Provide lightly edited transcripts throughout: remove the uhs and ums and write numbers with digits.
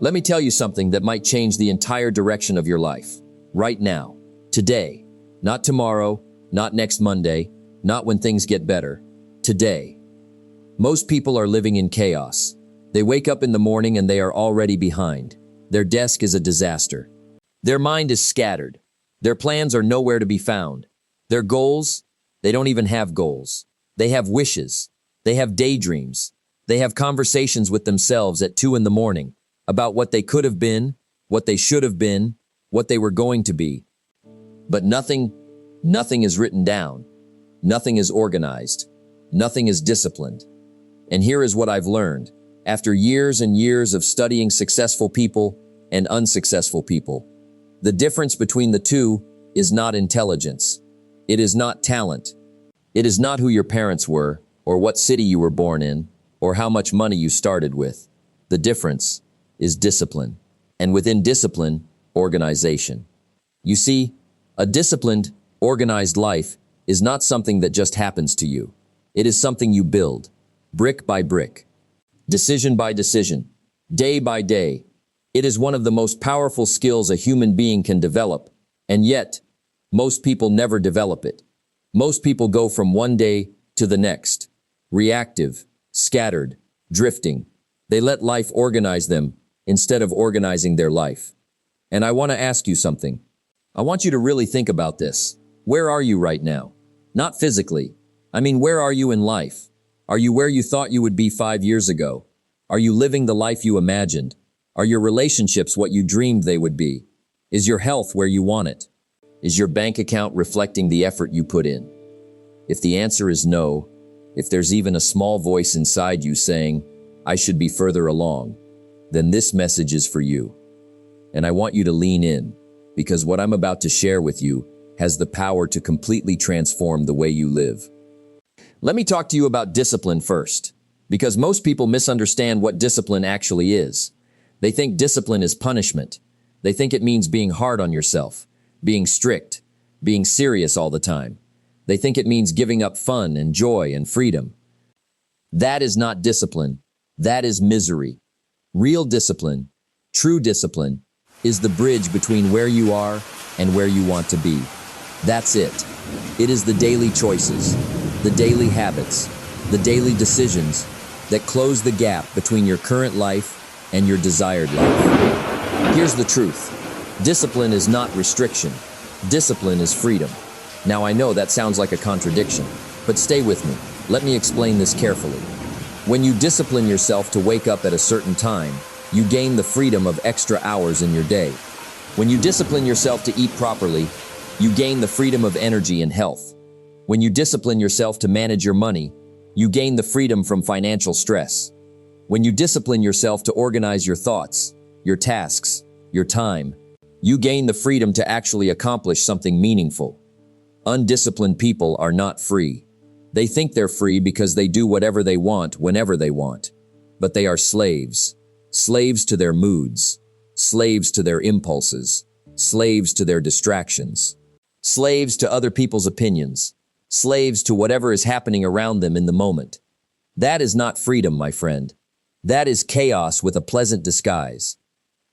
Let me tell you something that might change the entire direction of your life. Right now. Today. Not tomorrow, not next Monday, not when things get better. Today. Most people are living in chaos. They wake up in the morning and they are already behind. Their desk is a disaster. Their mind is scattered. Their plans are nowhere to be found. Their goals, they don't even have goals. They have wishes. They have daydreams. They have conversations with themselves at 2 in the morning about what they could have been, what they should have been, what they were going to be. But nothing is written down. Nothing is organized. Nothing is disciplined. And here is what I've learned. After years and years of studying successful people and unsuccessful people, the difference between the two is not intelligence. It is not talent. It is not who your parents were, or what city you were born in, or how much money you started with. The difference is discipline. And within discipline, organization. You see, a disciplined, organized life is not something that just happens to you. It is something you build, brick by brick, decision by decision, day by day. It is one of the most powerful skills a human being can develop, and yet, most people never develop it. Most people go from one day to the next, reactive, scattered, drifting. They let life organize them instead of organizing their life. And I want to ask you something. I want you to really think about this. Where are you right now? Not physically. I mean, where are you in life? Are you where you thought you would be 5 years ago? Are you living the life you imagined? Are your relationships what you dreamed they would be? Is your health where you want it? Is your bank account reflecting the effort you put in? If the answer is no, if there's even a small voice inside you saying, I should be further along, then this message is for you. And I want you to lean in, because what I'm about to share with you has the power to completely transform the way you live. Let me talk to you about discipline first, because most people misunderstand what discipline actually is. They think discipline is punishment. They think it means being hard on yourself, being strict, being serious all the time. They think it means giving up fun and joy and freedom. That is not discipline. That is misery. Real discipline, true discipline, is the bridge between where you are and where you want to be. That's it. It is the daily choices, the daily habits, the daily decisions that close the gap between your current life and your desired life. Here's the truth. Discipline is not restriction. Discipline is freedom. Now I know that sounds like a contradiction, but stay with me. Let me explain this carefully. When you discipline yourself to wake up at a certain time, you gain the freedom of extra hours in your day. When you discipline yourself to eat properly, you gain the freedom of energy and health. When you discipline yourself to manage your money, you gain the freedom from financial stress. When you discipline yourself to organize your thoughts, your tasks, your time, you gain the freedom to actually accomplish something meaningful. Undisciplined people are not free. They think they're free because they do whatever they want whenever they want. But they are slaves. Slaves to their moods. Slaves to their impulses. Slaves to their distractions. Slaves to other people's opinions. Slaves to whatever is happening around them in the moment. That is not freedom, my friend. That is chaos with a pleasant disguise.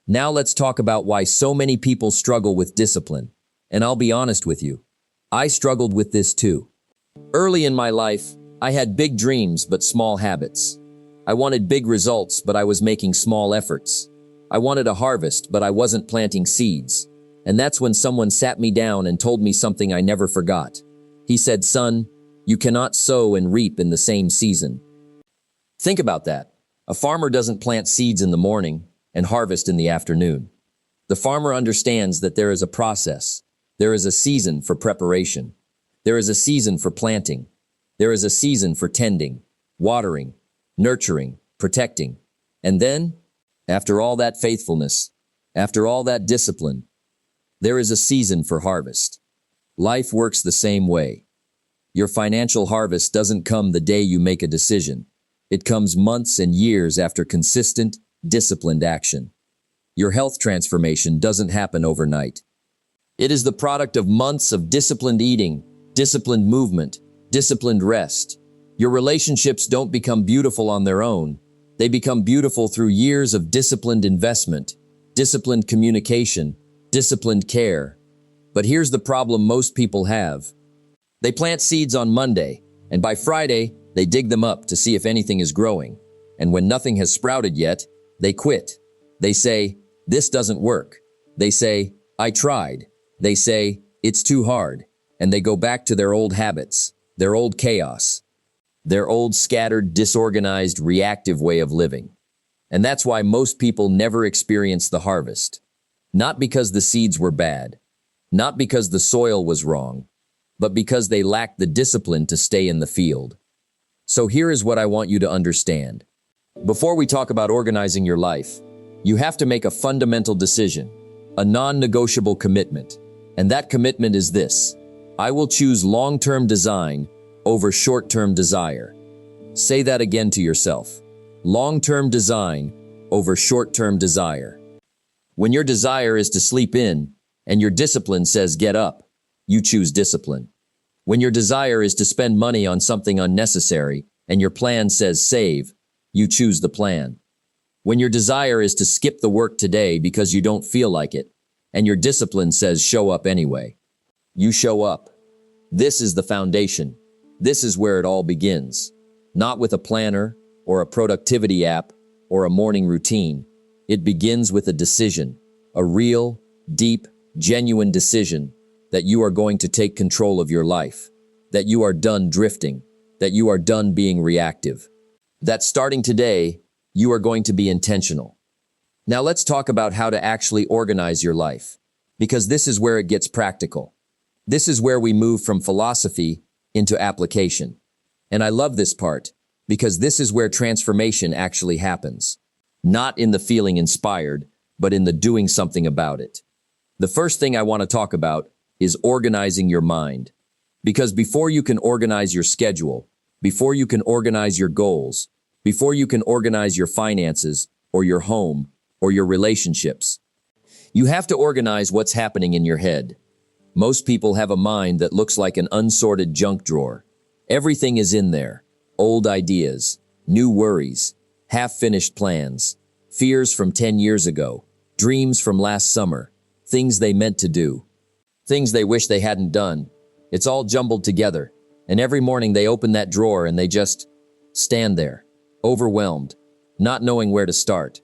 Now let's talk about why so many people struggle with discipline. And I'll be honest with you. I struggled with this too. Early in my life, I had big dreams but small habits. I wanted big results, but I was making small efforts. I wanted a harvest, but I wasn't planting seeds. And that's when someone sat me down and told me something I never forgot. He said, son, you cannot sow and reap in the same season. Think about that. A farmer doesn't plant seeds in the morning and harvest in the afternoon. The farmer understands that there is a process. There is a season for preparation. There is a season for planting. There is a season for tending, watering, nurturing, protecting. And then, after all that faithfulness, after all that discipline, there is a season for harvest. Life works the same way. Your financial harvest doesn't come the day you make a decision. It comes months and years after consistent, disciplined action. Your health transformation doesn't happen overnight. It is the product of months of disciplined eating, disciplined movement, disciplined rest. Your relationships don't become beautiful on their own. They become beautiful through years of disciplined investment, disciplined communication, disciplined care. But here's the problem most people have. They plant seeds on Monday, and by Friday, they dig them up to see if anything is growing. And when nothing has sprouted yet, they quit. They say, "This doesn't work." They say, "I tried." They say, "It's too hard." And they go back to their old habits, their old chaos, their old scattered, disorganized, reactive way of living. And that's why most people never experience the harvest. Not because the seeds were bad, not because the soil was wrong, but because they lacked the discipline to stay in the field. So here is what I want you to understand. Before we talk about organizing your life, you have to make a fundamental decision, a non-negotiable commitment. And that commitment is this: I will choose long-term design over short-term desire. Say that again to yourself. Long-term design over short-term desire. When your desire is to sleep in and your discipline says get up, you choose discipline. When your desire is to spend money on something unnecessary and your plan says save, you choose the plan. When your desire is to skip the work today because you don't feel like it and your discipline says show up anyway, you show up. This is the foundation. This is where it all begins. Not with a planner or a productivity app or a morning routine. It begins with a decision, a real, deep, genuine decision that you are going to take control of your life, that you are done drifting, that you are done being reactive, that starting today, you are going to be intentional. Now let's talk about how to actually organize your life, because this is where it gets practical. This is where we move from philosophy into application. And I love this part, because this is where transformation actually happens. Not in the feeling inspired, but in the doing something about it. The first thing I want to talk about is organizing your mind. Because before you can organize your schedule, before you can organize your goals, before you can organize your finances, or your home, or your relationships, you have to organize what's happening in your head. Most people have a mind that looks like an unsorted junk drawer. Everything is in there. Old ideas, new worries, half-finished plans, fears from 10 years ago, dreams from last summer, things they meant to do, things they wish they hadn't done. It's all jumbled together, and every morning they open that drawer and they just stand there, overwhelmed, not knowing where to start.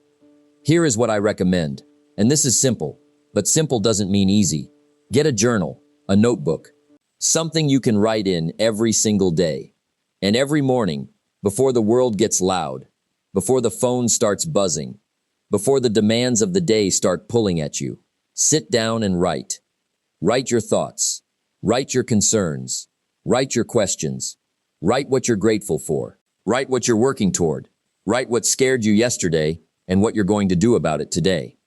Here is what I recommend, and this is simple, but simple doesn't mean easy. Get a journal, a notebook, something you can write in every single day. And every morning, before the world gets loud, before the phone starts buzzing, before the demands of the day start pulling at you, sit down and write. Write your thoughts. Write your concerns. Write your questions. Write what you're grateful for. Write what you're working toward. Write what scared you yesterday and what you're going to do about it today.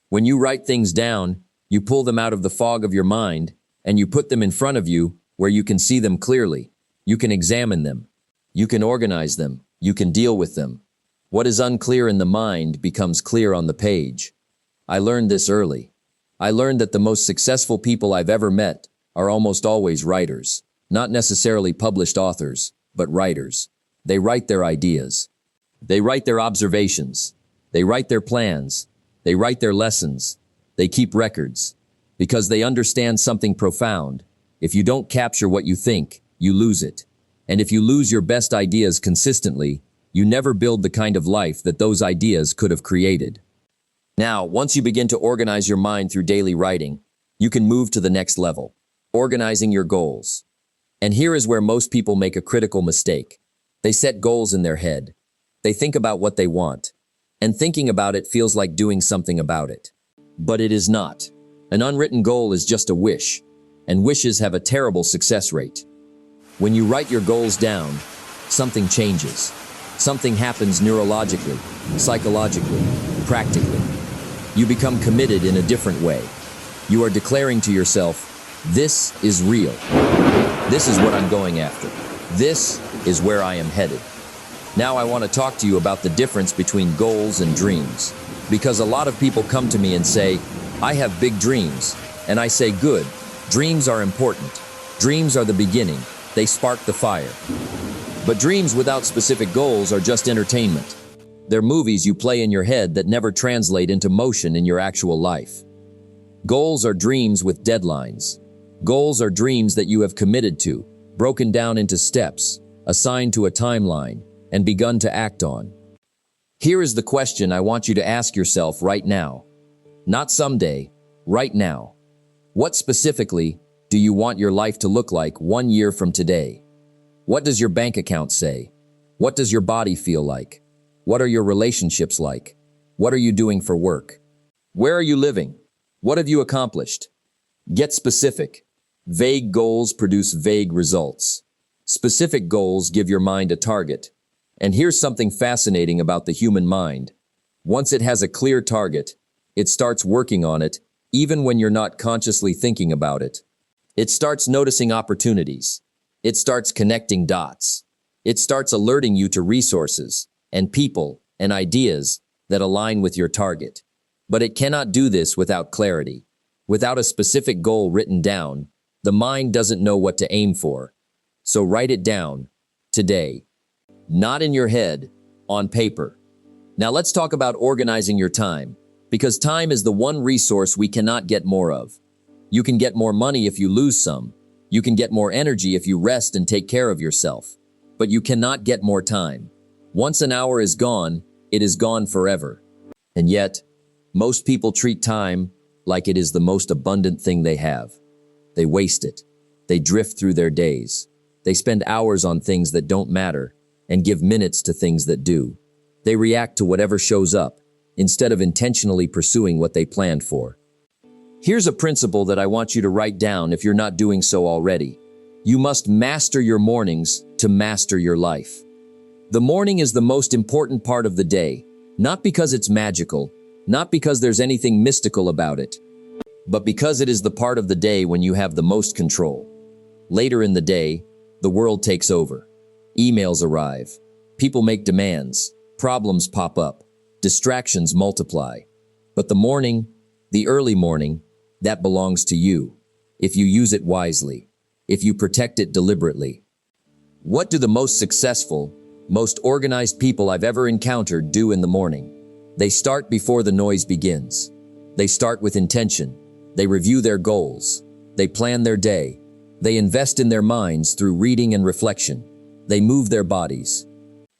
When you write things down, you pull them out of the fog of your mind and you put them in front of you where you can see them clearly. You can examine them. You can organize them. You can deal with them. What is unclear in the mind becomes clear on the page. I learned this early. I learned that the most successful people I've ever met are almost always writers. Not necessarily published authors, but writers. They write their ideas. They write their observations. They write their plans. They write their lessons. They keep records. Because they understand something profound. If you don't capture what you think, you lose it. And if you lose your best ideas consistently, you never build the kind of life that those ideas could have created. Now, once you begin to organize your mind through daily writing, you can move to the next level, organizing your goals. And here is where most people make a critical mistake. They set goals in their head. They think about what they want. And thinking about it feels like doing something about it. But it is not. An unwritten goal is just a wish. And wishes have a terrible success rate. When you write your goals down, something changes. Something happens neurologically, psychologically, practically. You become committed in a different way. You are declaring to yourself, this is real. This is what I'm going after. This is where I am headed. Now I want to talk to you about the difference between goals and dreams. Because a lot of people come to me and say, I have big dreams. And I say, good, dreams are important. Dreams are the beginning. They spark the fire. But dreams without specific goals are just entertainment. They're movies you play in your head that never translate into motion in your actual life. Goals are dreams with deadlines. Goals are dreams that you have committed to, broken down into steps, assigned to a timeline, and begun to act on. Here is the question I want you to ask yourself right now. Not someday, right now. What specifically do you want your life to look like 1 year from today? What does your bank account say? What does your body feel like? What are your relationships like? What are you doing for work? Where are you living? What have you accomplished? Get specific. Vague goals produce vague results. Specific goals give your mind a target. And here's something fascinating about the human mind. Once it has a clear target, it starts working on it, even when you're not consciously thinking about it. It starts noticing opportunities. It starts connecting dots. It starts alerting you to resources and people and ideas that align with your target. But it cannot do this without clarity. Without a specific goal written down, the mind doesn't know what to aim for. So write it down, today. Not in your head, on paper. Now let's talk about organizing your time, because time is the one resource we cannot get more of. You can get more money if you lose some. You can get more energy if you rest and take care of yourself. But you cannot get more time. Once an hour is gone, it is gone forever. And yet, most people treat time like it is the most abundant thing they have. They waste it. They drift through their days. They spend hours on things that don't matter and give minutes to things that do. They react to whatever shows up instead of intentionally pursuing what they planned for. Here's a principle that I want you to write down if you're not doing so already. You must master your mornings to master your life. The morning is the most important part of the day, not because it's magical, not because there's anything mystical about it, but because it is the part of the day when you have the most control. Later in the day, the world takes over. Emails arrive. People make demands. Problems pop up. Distractions multiply. But the morning, the early morning, that belongs to you, if you use it wisely, if you protect it deliberately. What do the most successful, most organized people I've ever encountered do in the morning? They start before the noise begins. They start with intention. They review their goals. They plan their day. They invest in their minds through reading and reflection. They move their bodies.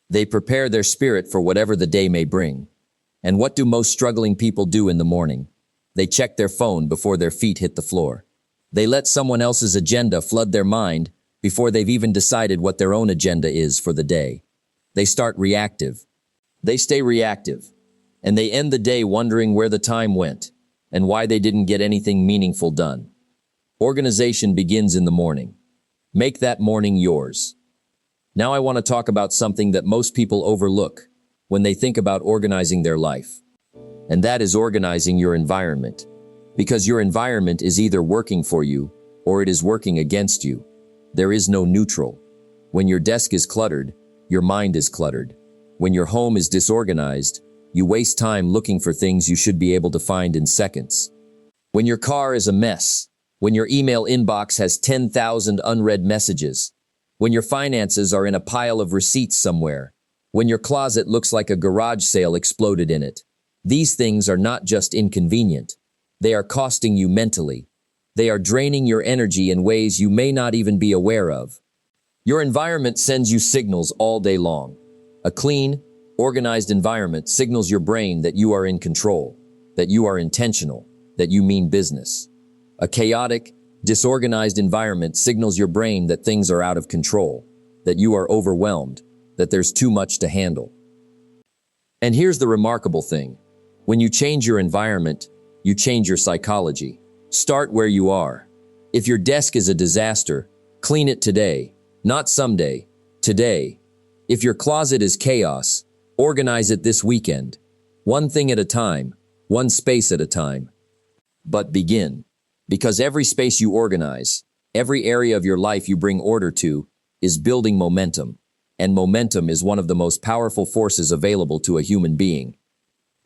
They prepare their spirit for whatever the day may bring. And what do most struggling people do in the morning? They check their phone before their feet hit the floor. They let someone else's agenda flood their mind before they've even decided what their own agenda is for the day. They start reactive. They stay reactive. And they end the day wondering where the time went and why they didn't get anything meaningful done. Organization begins in the morning. Make that morning yours. Now I want to talk about something that most people overlook when they think about organizing their life. And that is organizing your environment. Because your environment is either working for you or it is working against you. There is no neutral. When your desk is cluttered, your mind is cluttered. When your home is disorganized, you waste time looking for things you should be able to find in seconds. When your car is a mess, when your email inbox has 10,000 unread messages, when your finances are in a pile of receipts somewhere, when your closet looks like a garage sale exploded in it, these things are not just inconvenient. They are costing you mentally. They are draining your energy in ways you may not even be aware of. Your environment sends you signals all day long. A clean, organized environment signals your brain that you are in control, that you are intentional, that you mean business. A chaotic, disorganized environment signals your brain that things are out of control, that you are overwhelmed, that there's too much to handle. And here's the remarkable thing. When you change your environment, you change your psychology. Start where you are. If your desk is a disaster, clean it today, not someday, today. If your closet is chaos, organize it this weekend. One thing at a time, one space at a time. But begin. Because every space you organize, every area of your life you bring order to, is building momentum. And momentum is one of the most powerful forces available to a human being.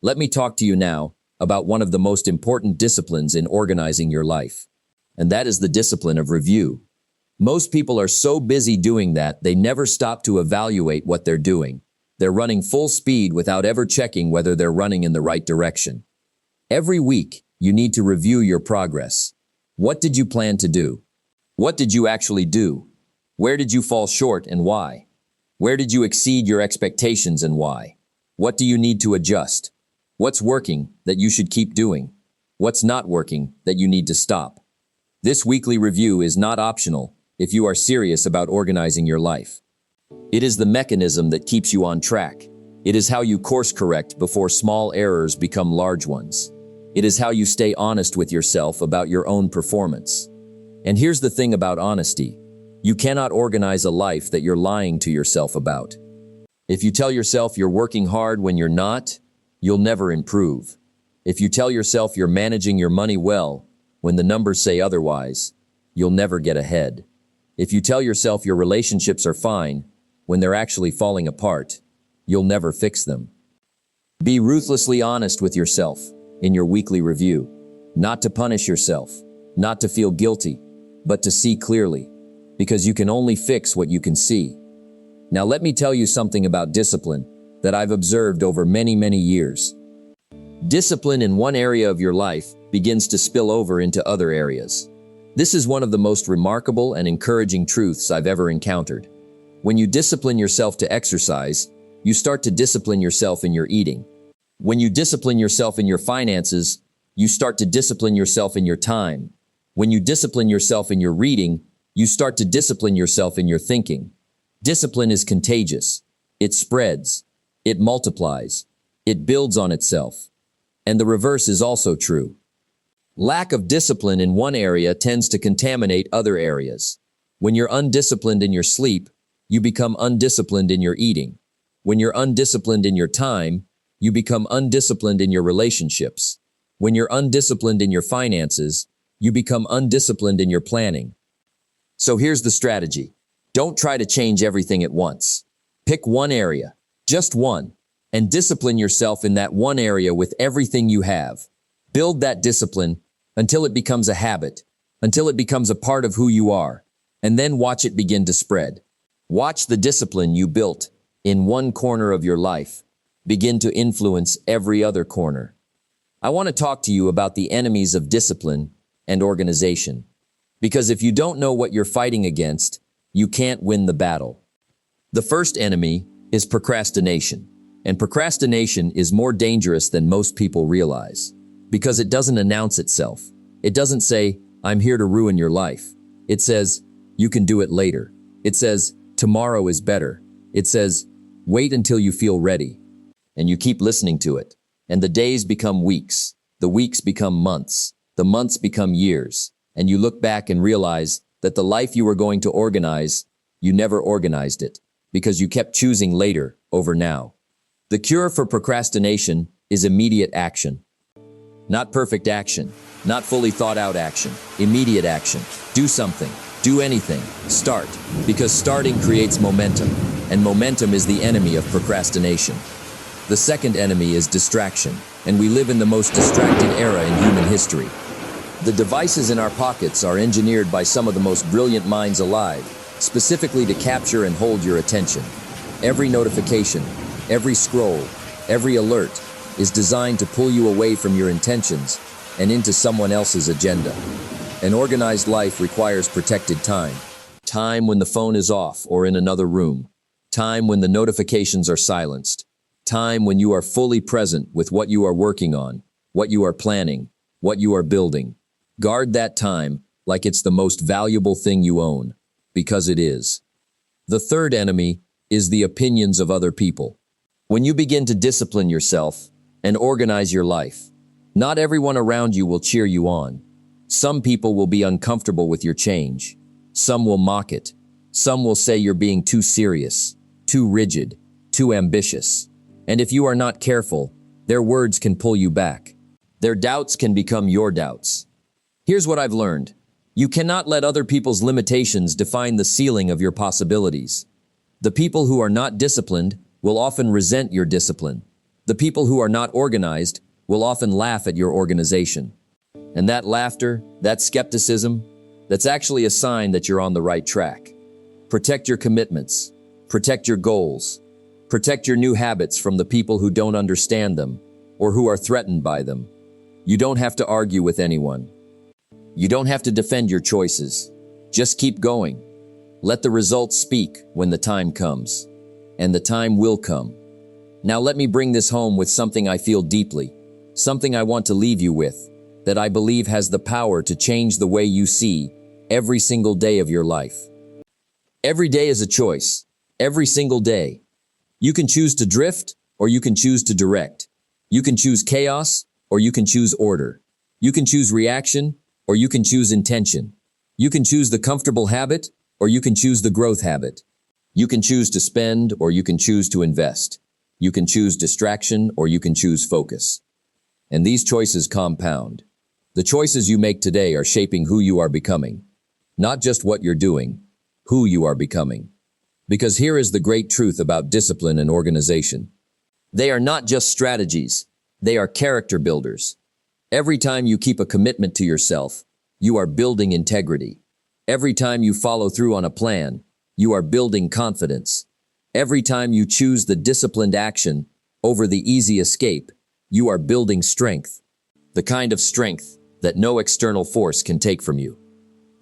Let me talk to you now about one of the most important disciplines in organizing your life. And that is the discipline of review. Most people are so busy doing that they never stop to evaluate what they're doing. They're running full speed without ever checking whether they're running in the right direction. Every week, you need to review your progress. What did you plan to do? What did you actually do? Where did you fall short and why? Where did you exceed your expectations and why? What do you need to adjust? What's working that you should keep doing? What's not working that you need to stop? This weekly review is not optional if you are serious about organizing your life. It is the mechanism that keeps you on track. It is how you course correct before small errors become large ones. It is how you stay honest with yourself about your own performance. And here's the thing about honesty. You cannot organize a life that you're lying to yourself about. If you tell yourself you're working hard when you're not, you'll never improve. If you tell yourself you're managing your money well when the numbers say otherwise, you'll never get ahead. If you tell yourself your relationships are fine when they're actually falling apart, you'll never fix them. Be ruthlessly honest with yourself in your weekly review, not to punish yourself, not to feel guilty, but to see clearly, because you can only fix what you can see. Now let me tell you something about discipline that I've observed over many, many years. Discipline in one area of your life begins to spill over into other areas. This is one of the most remarkable and encouraging truths I've ever encountered. When you discipline yourself to exercise, you start to discipline yourself in your eating. When you discipline yourself in your finances, you start to discipline yourself in your time. When you discipline yourself in your reading, you start to discipline yourself in your thinking. Discipline is contagious. It spreads. It multiplies. It builds on itself. And the reverse is also true. Lack of discipline in one area tends to contaminate other areas. When you're undisciplined in your sleep, you become undisciplined in your eating. When you're undisciplined in your time, you become undisciplined in your relationships. When you're undisciplined in your finances, you become undisciplined in your planning. So here's the strategy. Don't try to change everything at once. Pick one area, just one, and discipline yourself in that one area with everything you have. Build that discipline until it becomes a habit, until it becomes a part of who you are, and then watch it begin to spread. Watch the discipline you built in one corner of your life begin to influence every other corner. I want to talk to you about the enemies of discipline and organization. Because if you don't know what you're fighting against, you can't win the battle. The first enemy is procrastination. And procrastination is more dangerous than most people realize. Because it doesn't announce itself. It doesn't say, I'm here to ruin your life. It says, you can do it later. It says, tomorrow is better. It says, wait until you feel ready. And you keep listening to it. And the days become weeks. The weeks become months. The months become years. And you look back and realize that the life you were going to organize, you never organized it. Because you kept choosing later over now. The cure for procrastination is immediate action. Not perfect action, not fully thought out action, immediate action. Do something, do anything, start, because starting creates momentum, and momentum is the enemy of procrastination. The second enemy is distraction, and we live in the most distracted era in human history. The devices in our pockets are engineered by some of the most brilliant minds alive, specifically to capture and hold your attention. Every notification, every scroll, every alert is designed to pull you away from your intentions and into someone else's agenda. An organized life requires protected time. Time when the phone is off or in another room. Time when the notifications are silenced. Time when you are fully present with what you are working on, what you are planning, what you are building. Guard that time like it's the most valuable thing you own, because it is. The third enemy is the opinions of other people. When you begin to discipline yourself and organize your life, not everyone around you will cheer you on. Some people will be uncomfortable with your change. Some will mock it. Some will say you're being too serious, too rigid, too ambitious. And if you are not careful, their words can pull you back. Their doubts can become your doubts. Here's what I've learned. You cannot let other people's limitations define the ceiling of your possibilities. The people who are not disciplined will often resent your discipline. The people who are not organized will often laugh at your organization. And that laughter, that skepticism, that's actually a sign that you're on the right track. Protect your commitments. Protect your goals. Protect your new habits from the people who don't understand them or who are threatened by them. You don't have to argue with anyone. You don't have to defend your choices. Just keep going. Let the results speak when the time comes. And the time will come. Now let me bring this home with something I feel deeply, something I want to leave you with, that I believe has the power to change the way you see every single day of your life. Every day is a choice. Every single day. You can choose to drift, or you can choose to direct. You can choose chaos, or you can choose order. You can choose reaction, or you can choose intention. You can choose the comfortable habit, or you can choose the growth habit. You can choose to spend, or you can choose to invest. You can choose distraction, or you can choose focus. And these choices compound. The choices you make today are shaping who you are becoming. Not just what you're doing, who you are becoming. Because here is the great truth about discipline and organization. They are not just strategies, they are character builders. Every time you keep a commitment to yourself, you are building integrity. Every time you follow through on a plan, you are building confidence. Every time you choose the disciplined action over the easy escape, you are building strength. The kind of strength that no external force can take from you.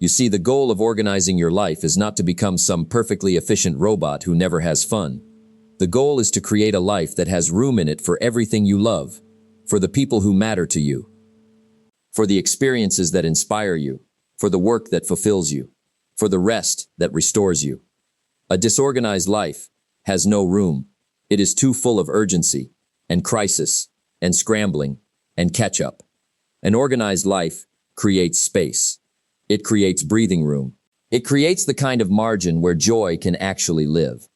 You see, the goal of organizing your life is not to become some perfectly efficient robot who never has fun. The goal is to create a life that has room in it for everything you love, for the people who matter to you, for the experiences that inspire you, for the work that fulfills you, for the rest that restores you. A disorganized life has no room. It is too full of urgency and crisis and scrambling and catch-up. An organized life creates space. It creates breathing room. It creates the kind of margin where joy can actually live.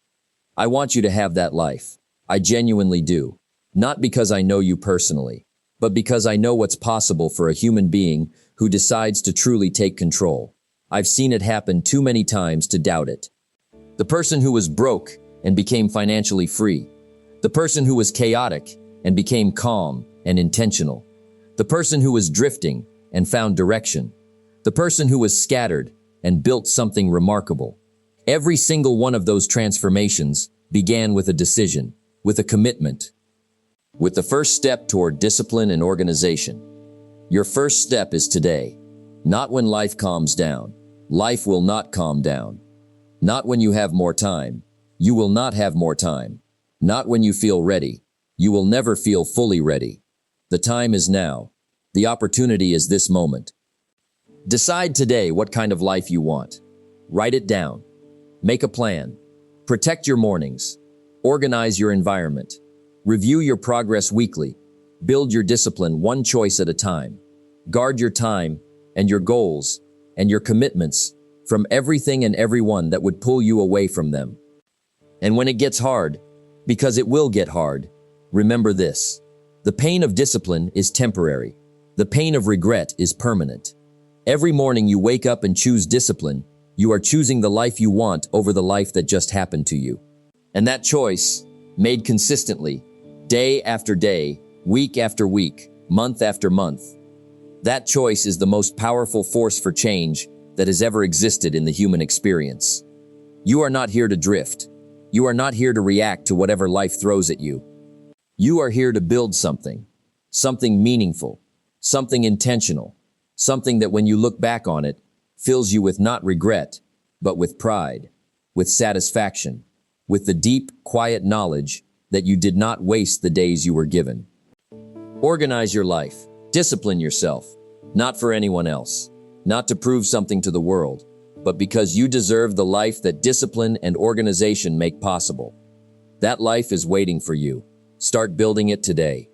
I want you to have that life. I genuinely do. Not because I know you personally, but because I know what's possible for a human being who decides to truly take control. I've seen it happen too many times to doubt it. The person who was broke and became financially free. The person who was chaotic and became calm and intentional. The person who was drifting and found direction. The person who was scattered and built something remarkable. Every single one of those transformations began with a decision, with a commitment, with the first step toward discipline and organization. Your first step is today, not when life calms down. Life will not calm down. Not when you have more time. You will not have more time. Not when you feel ready. You will never feel fully ready. The time is now. The opportunity is this moment. Decide today what kind of life you want. Write it down. Make a plan. Protect your mornings. Organize your environment. Review your progress weekly. Build your discipline one choice at a time. Guard your time and your goals and your commitments from everything and everyone that would pull you away from them. And when it gets hard, because it will get hard, remember this. The pain of discipline is temporary. The pain of regret is permanent. Every morning you wake up and choose discipline, you are choosing the life you want over the life that just happened to you. And that choice, made consistently, day after day, week after week, month after month, that choice is the most powerful force for change that has ever existed in the human experience. You are not here to drift. You are not here to react to whatever life throws at you. You are here to build something meaningful, something intentional, something that when you look back on it, fills you with not regret, but with pride, with satisfaction, with the deep, quiet knowledge that you did not waste the days you were given. Organize your life. Discipline yourself, not for anyone else, not to prove something to the world, but because you deserve the life that discipline and organization make possible. That life is waiting for you. Start building it today.